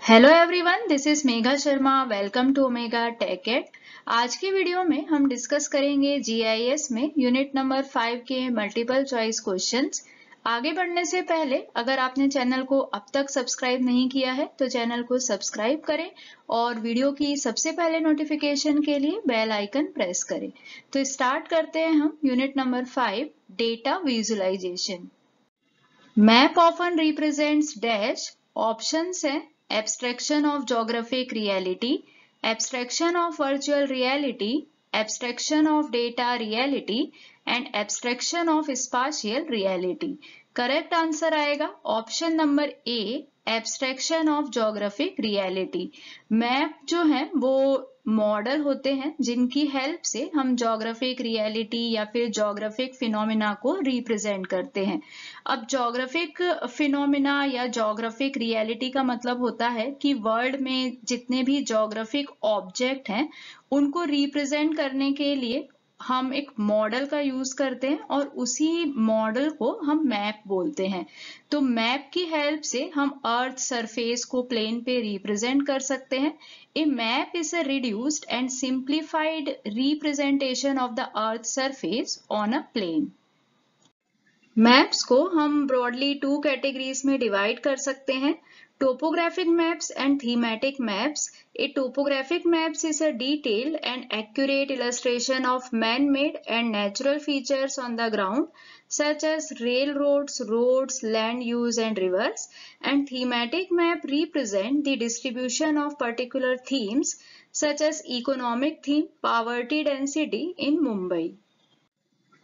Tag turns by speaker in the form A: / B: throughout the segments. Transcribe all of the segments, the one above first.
A: Hello everyone, this is Megha Sharma. Welcome to Omega Tech Ed. आज के video में हम डिस्कस करेंगे जीआईएस में यूनिट नंबर 5 के मल्टीपल चॉइस क्वेश्चंस। आगे बढ़ने से पहले अगर आपने चैनल को अब तक सब्सक्राइब नहीं किया है तो चैनल को सब्सक्राइब करें और वीडियो की सबसे पहले नोटिफिकेशन के लिए बेल आइकन प्रेस करें। तो स्टार्ट करते हैं हम unit number 5, data visualisation. Map often represents dash. Options हैं abstraction of geographic reality, abstraction of virtual reality, abstraction of data reality and abstraction of spatial reality। Correct answer आएगा option number A, abstraction of geographic reality. Map जो है वो model होते हैं जिनकी help से हम जोग्राफिक रियलिटी या फिर जोग्राफिक फिनोमिना को रिप्रेजेंट करते हैं। अब जोग्राफिक फिनोमिना या जोग्राफिक रियलिटी का मतलब होता है कि वर्ल्ड में जितने भी जोग्राफिक ऑब्जेक्ट हैं उनको रिप्रेजेंट करने के लिए हम एक मॉडल का यूज करते हैं और उसी मॉडल को हम मैप बोलते हैं। तो मैप की हेल्प से हम अर्थ सरफेस को प्लेन पे रिप्रेजेंट कर सकते हैं। A map is a reduced and simplified representation of the earth surface on a plane. Maps को हम ब्रॉडली 2 कैटेगरीज में डिवाइड कर सकते हैं, topographic maps and thematic maps. A topographic maps is a detailed and accurate illustration of man-made and natural features on the ground, such as railroads, roads, land use and rivers. And thematic map represent the distribution of particular themes, such as economic theme, poverty density in Mumbai.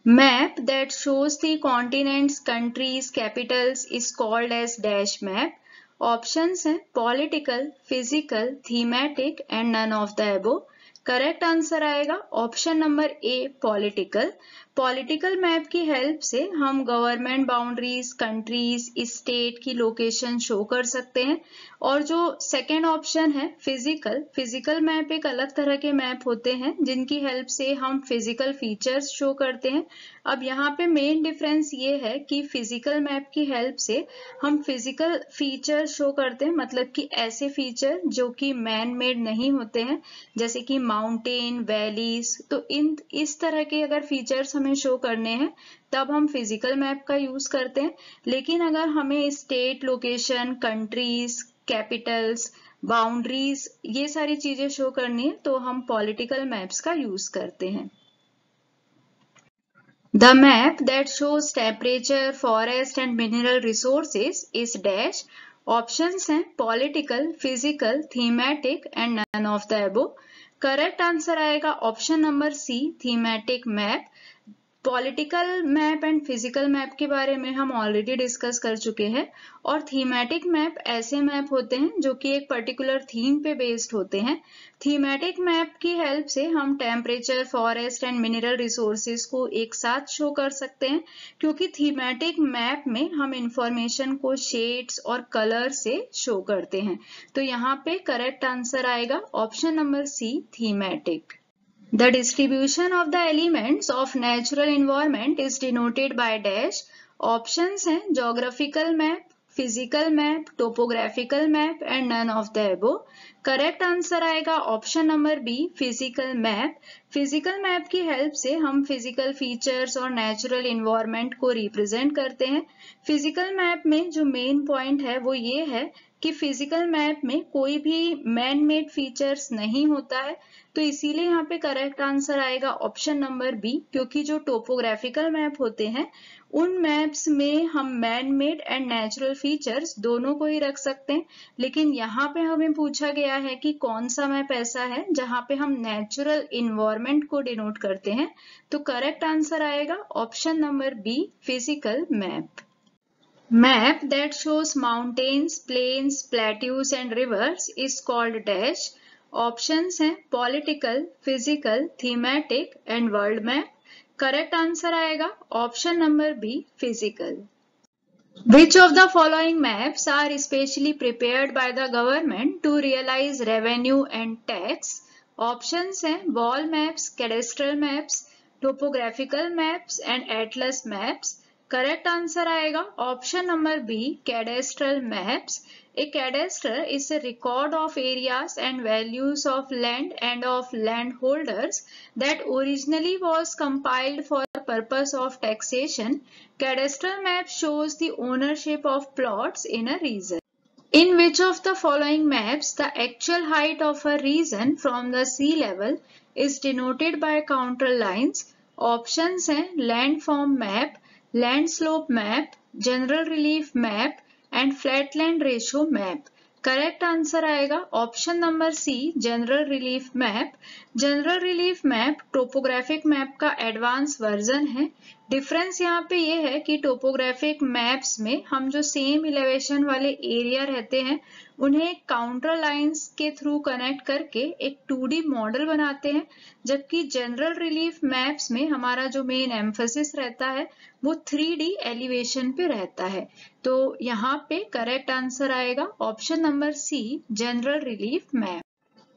A: Map that shows the continents, countries, capitals is called as dash map. Options हैं political, physical, thematic and none of the above. Correct answer आएगा option number A, political. Political map की help से हम government boundaries, countries, state की location show कर सकते हैं। और जो सेकेंड ऑप्शन है फिजिकल, फिजिकल मैप एक अलग तरह के मैप होते हैं जिनकी हेल्प से हम फिजिकल फीचर्स शो करते हैं। अब यहाँ पे मेन डिफरेंस ये है कि फिजिकल मैप की हेल्प से हम फिजिकल फीचर शो करते हैं, मतलब कि ऐसे फीचर जो कि मैन मेड नहीं होते हैं, जैसे कि माउंटेन, वैलीज। तो इस तरह के अगर फीचर्स हमें शो करने हैं तब हम फिजिकल मैप का यूज करते हैं। लेकिन अगर हमें state, location, countries, Capitals, boundaries ये सारी चीजें शो करनी है तो हम पॉलिटिकल मैप्स का यूज करते हैं। The map that shows temperature, forest and mineral resources is dash. Options हैं political, physical, thematic and none of the above. Correct answer आएगा option number C, thematic map. Political map and physical map के बारे में हम already discuss कर चुके हैं। और थीमेटिक मैप ऐसे मैप होते हैं जो कि एक पर्टिकुलर थीम पे बेस्ड होते हैं। थीमेटिक मैप की हेल्प से हम temperature, forest and mineral resources को एक साथ शो कर सकते हैं, क्योंकि थीमेटिक मैप में हम इंफॉर्मेशन को शेड्स और कलर से शो करते हैं। तो यहाँ पे करेक्ट आंसर आएगा option number C, thematic. The distribution of the elements of natural environment is denoted by dash. Options हैं geographical map, physical map, topographical map and none of the above. Correct answer आएगा option number B, physical map. Physical map की help से हम physical features और natural environment को represent करते हैं। Physical map में जो मेन पॉइंट है वो ये है कि फिजिकल मैप में कोई भी मैन मेड फीचर्स नहीं होता है, तो इसीलिए यहाँ पे करेक्ट आंसर आएगा ऑप्शन नंबर बी, क्योंकि जो टोपोग्राफिकल मैप होते हैं उन मैप्स में हम man made and natural features दोनों को ही रख सकते हैं। लेकिन यहाँ पे हमें पूछा गया है कि कौन सा मैप ऐसा है जहाँ पे हम नेचुरल इन्वायरमेंट को डिनोट करते हैं, तो करेक्ट आंसर आएगा option number B, physical map. Map that shows mountains, plains, plateaus and rivers is called dash. Options हैं political, physical, thematic and world map. Correct answer आएगा option number B, physical. Which of the following maps are specially prepared by the government to realize revenue and tax? Options हैं wall maps, cadastral maps, topographical maps and atlas maps. Correct answer आएगा option number B, cadastral maps. A cadastre is a record of areas and values of land and of landholders that originally was compiled for purpose of taxation. Cadastral map shows the ownership of plots in a region. In which of the following maps the actual height of a region from the sea level is denoted by counter lines? Options हैं landform map, land slope map, general relief map and flatland ratio map. Correct answer आएगा option number C, general relief map. General relief map topographic map का advance version है. Difference यहाँ पे ये है कि topographic maps में हम जो सेम इलेवेशन वाले एरिया रहते हैं उन्हें काउंटर लाइंस के थ्रू कनेक्ट करके एक 2D मॉडल बनाते हैं, जबकि जनरल रिलीफ मैप्स में हमारा जो मेन एम्फेसिस रहता है वो 3D एलिवेशन पे रहता है. तो यहाँ पे करेक्ट आंसर आएगा option number C, general relief map.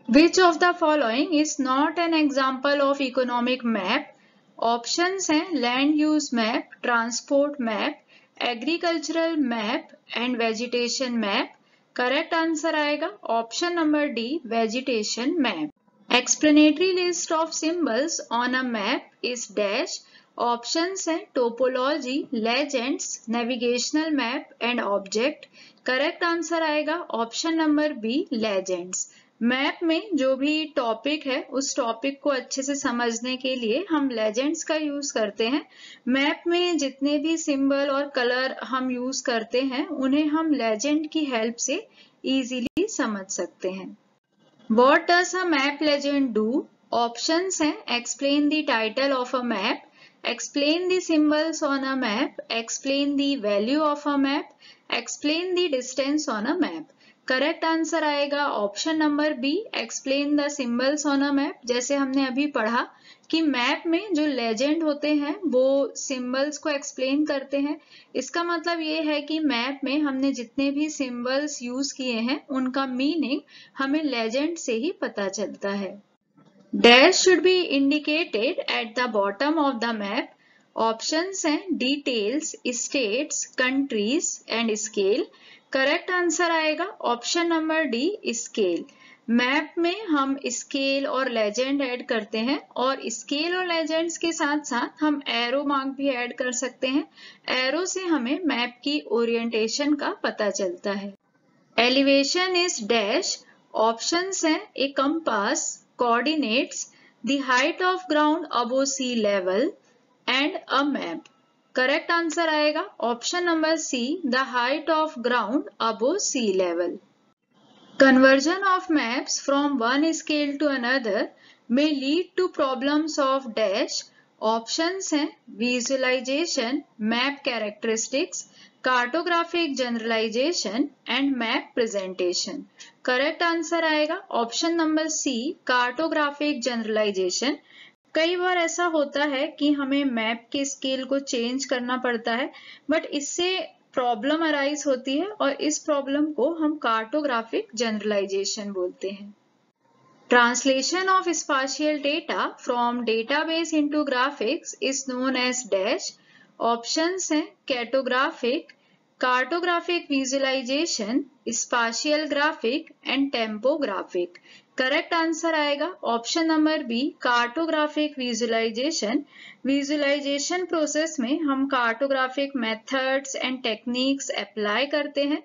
A: Which of the following is not an example of economic map? Options हैं land use map, transport map, agricultural map and vegetation map. Correct answer आएगा option number D, vegetation map. Explanatory list of symbols on a map is dash. Options हैं topology, legends, navigational map and object. Correct answer आएगा option number B, legends. Map में जो भी topic है उस topic को अच्छे से समझने के लिए हम लेजेंड्स का यूज करते हैं. मैप में जितने भी सिंबल और कलर हम यूज करते हैं उन्हें हम लेजेंड की हेल्प से इजीली समझ सकते हैं. What does a map legend do? Options हैं explain the title of a map, explain the symbols on a map, explain the value of a map, explain the distance on a map. Correct answer आएगा option number B, explain the symbols on a map. जैसे हमने अभी पढ़ा कि map में जो legend होते हैं वो सिंबल्स को एक्सप्लेन करते हैं. इसका मतलब ये है कि मैप में हमने जितने भी सिंबल्स यूज किए हैं उनका मीनिंग हमें लेजेंड से ही पता चलता है. Dash should be indicated at the bottom of the map. Options हैं details, states, countries and scale. Correct answer आएगा option number D, scale. Map में हम स्केल और लेजेंड ऐड करते हैं और स्केल और लेजेंड्स के साथ साथ हम एरो मार्क भी ऐड कर सकते हैं. एरो से हमें मैप की ओरिएंटेशन का पता चलता है. Elevation is dash. ऑप्शंस हैं a compass, coordinates, the height of ground above sea level and a map. Correct answer आएगा option number C, the height of ground above sea level. Conversion of maps from one scale to another may lead to problems of dash. Options हैं visualisation, map characteristics, cartographic generalisation and map presentation. Correct answer आएगा option number C, cartographic generalisation. कई बार ऐसा होता है कि हमें map के स्केल को चेंज करना पड़ता है, बट इससे प्रॉब्लम अराइज होती है और इस प्रॉब्लम को हम कार्टोग्राफिक जनरलाइजेशन बोलते हैं. Translation of spatial data from database into graphics is known as dash. Options हैं cartographic, cartographic visualisation, spatial graphic and tempographic. Correct answer आएगा option number B, cartographic visualisation. Visualisation process में हम cartographic methods and techniques apply करते हैं.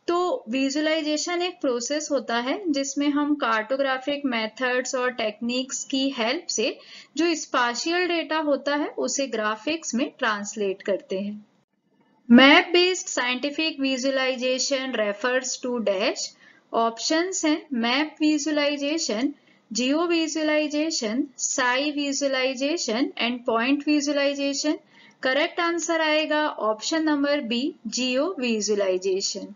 A: तो visualisation एक process होता है जिसमें हम कार्टोग्राफिक मेथड्स और टेक्निक्स की हेल्प से जो स्पाशियल डेटा होता है उसे ग्राफिक्स में ट्रांसलेट करते हैं. Map based scientific visualisation refers to dash. Options हैं map visualisation, geo visualisation, sci visualisation and point visualisation. Correct answer आएगा option number B, geo visualisation.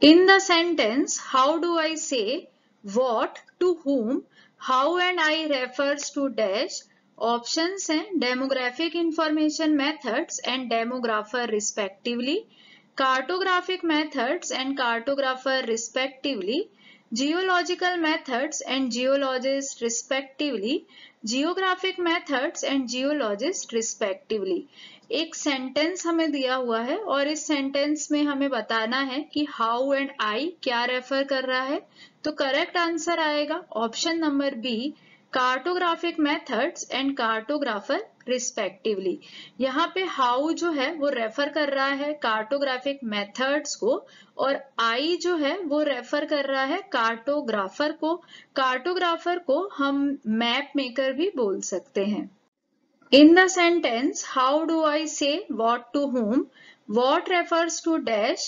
A: In the sentence, how do I say what to whom, how and I refers to dash. Options हैं demographic information methods and demographer respectively, cartographic methods and cartographer respectively, geological methods and geologists respectively, geographic methods and geologists respectively। एक sentence हमें दिया हुआ है और इस sentence में हमें बताना है कि हाउ एंड आई क्या रेफर कर रहा है। तो करेक्ट आंसर आएगा option number B, cartographic methods and cartographer respectively. यहाँ पे हाउ जो है वो रेफर कर रहा है कार्टोग्राफिक मेथड्स को और आई जो है वो रेफर कर रहा है कार्टोग्राफर को। कार्टोग्राफर को हम मैप मेकर भी बोल सकते हैं। In the sentence, how do I say what to whom? What refers to dash?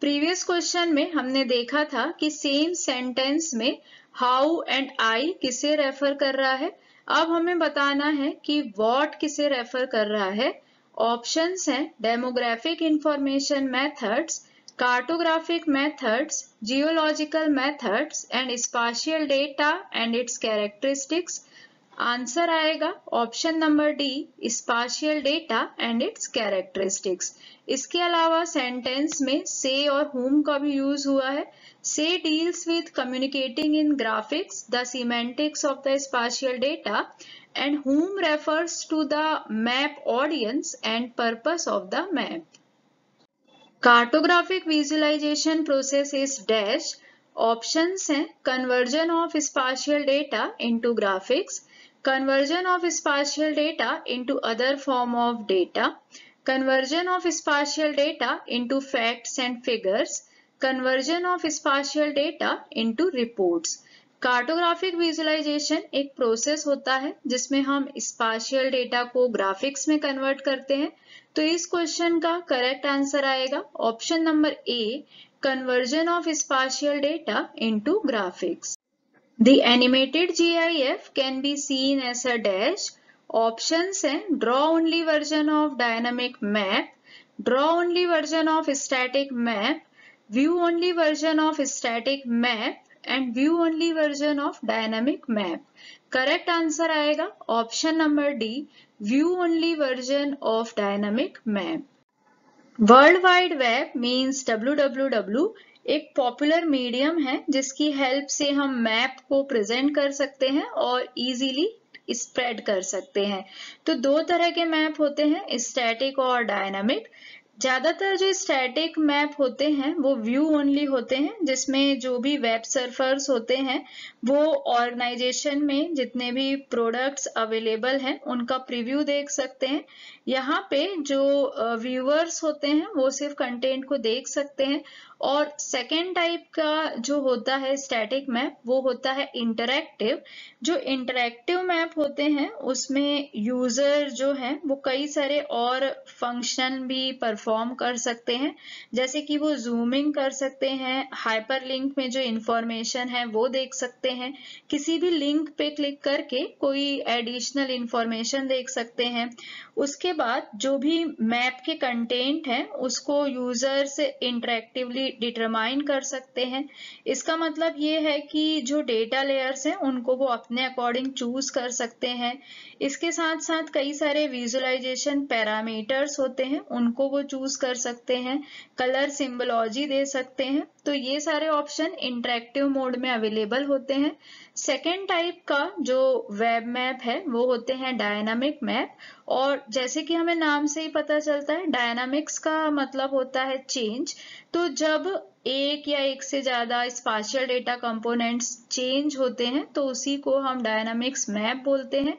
A: Previous question में हमने देखा था कि सेम सेंटेंस में हाउ एंड आई किसे रेफर कर रहा है। अब हमें बताना है कि व्हाट किसे रेफर कर रहा है। ऑप्शंस हैं demographic information methods, cartographic methods, geological methods and spatial data and its characteristics. Answer आएगा option number D, spatial data and its characteristics. इसके अलावा सेंटेंस में से और whom का भी यूज हुआ है। से deals with communicating in graphics the semantics of the spatial data and whom refers to the map audience and purpose of the map. Cartographic visualization process is dash. Options हैं conversion of spatial data into graphics, conversion of spatial data into other form of data, conversion of spatial data into facts and figures, conversion of spatial data into reports. Cartographic visualization एक process होता है जिसमें हम spatial data को graphics में convert करते हैं। तो इस क्वेश्चन का करेक्ट आंसर आएगा option number A, conversion of spatial data into graphics. The animated GIF can be seen as a dash. Options हैं draw only version of dynamic map, draw only version of static map, view only version of static map and view only version of dynamic map. Correct answer आएगा option number D, view only version of dynamic map. World wide web means www एक popular medium है जिसकी help से हम map को present कर सकते हैं और इजीली स्प्रेड कर सकते हैं। तो दो तरह के मैप होते हैं, स्टैटिक और डायनामिक। ज्यादातर जो स्टैटिक मैप होते हैं वो व्यू ओनली होते हैं, जिसमें जो भी वेब सर्फर्स होते हैं वो ऑर्गेनाइजेशन में जितने भी प्रोडक्ट्स अवेलेबल हैं उनका प्रीव्यू देख सकते हैं। यहाँ पे जो व्यूअर्स होते हैं वो सिर्फ कंटेंट को देख सकते हैं। और सेकेंड टाइप का जो होता है स्टैटिक मैप वो होता है इंटरैक्टिव। जो इंटरैक्टिव मैप होते हैं उसमें यूजर जो है वो कई सारे और फंक्शन भी परफॉर्म कर सकते हैं, जैसे कि वो जूमिंग कर सकते हैं, हाइपरलिंक में जो इंफॉर्मेशन है वो देख सकते हैं, किसी भी लिंक पे क्लिक करके कोई एडिशनल इंफॉर्मेशन देख सकते हैं। उसके बाद जो भी मैप के कंटेंट है उसको यूजर्स इंटरैक्टिवली डिटरमाइन कर सकते हैं। इसका मतलब ये है कि जो डेटा लेयर्स हैं उनको वो अपने अकॉर्डिंग चूज कर सकते हैं। इसके साथ साथ कई सारे विजुअलाइजेशन पैरामीटर्स होते हैं उनको वो चूज कर सकते हैं, कलर सिंबोलॉजी दे सकते हैं। तो ये सारे ऑप्शन इंटरैक्टिव मोड में अवेलेबल होते हैं। सेकेंड टाइप का जो वेब मैप है वो होते हैं डायनामिक मैप। और जैसे कि हमें नाम से ही पता चलता है डायनामिक्स का मतलब होता है चेंज। तो जब एक या एक से ज्यादा स्पेशियल डेटा कंपोनेंट्स चेंज होते हैं तो उसी को हम डायनामिक्स मैप बोलते हैं।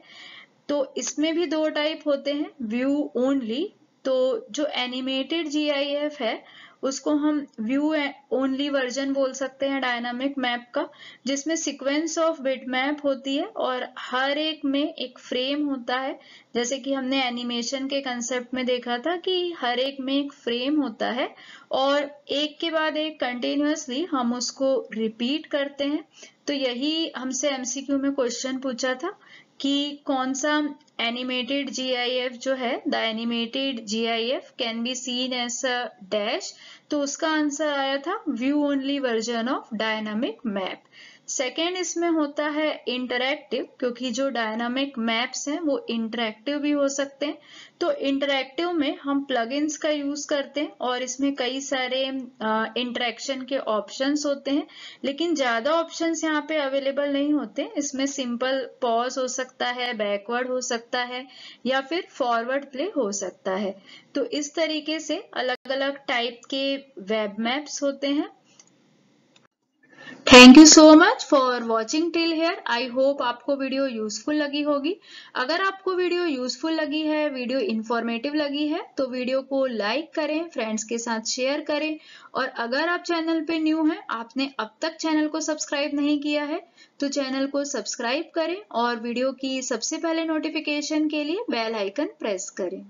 A: तो इसमें भी दो टाइप होते हैं, व्यू ओनली। तो जो एनिमेटेड GIF है उसको हम व्यू ओनली वर्जन बोल सकते हैं डायनामिक मैप का, जिसमें सीक्वेंस ऑफ बिट मैप होती है और हर एक में एक फ्रेम होता है। जैसे कि हमने एनिमेशन के कंसेप्ट में देखा था कि हर एक में एक फ्रेम होता है और एक के बाद एक कंटिन्यूअसली हम उसको रिपीट करते हैं। तो यही हमसे MCQ में क्वेश्चन पूछा था कि कौन सा एनिमेटेड GIF जो है, the animated GIF can be seen as a dash. तो उसका आंसर आया था view only version of dynamic map. Second इसमें होता है इंटरैक्टिव, क्योंकि जो डायनामिक मैप्स हैं वो इंटरैक्टिव भी हो सकते हैं। तो इंटरैक्टिव में हम प्लगइन्स का यूज करते हैं और इसमें कई सारे इंटरैक्शन के ऑप्शंस होते हैं, लेकिन ज्यादा ऑप्शंस यहाँ पे अवेलेबल नहीं होते। इसमें सिंपल पॉज हो सकता है, बैकवर्ड हो सकता है या फिर फॉरवर्ड प्ले हो सकता है। तो इस तरीके से अलग अलग टाइप के वेब मैप्स होते हैं। Thank you so much for watching till here. I hope आपको वीडियो यूजफुल लगी होगी। अगर आपको वीडियो यूजफुल लगी है, वीडियो इंफॉर्मेटिव लगी है, तो वीडियो को लाइक करें, फ्रेंड्स के साथ शेयर करें। और अगर आप चैनल पे न्यू हैं, आपने अब तक चैनल को सब्सक्राइब नहीं किया है, तो चैनल को सब्सक्राइब करें और वीडियो की सबसे पहले नोटिफिकेशन के लिए बेल आइकन प्रेस करें।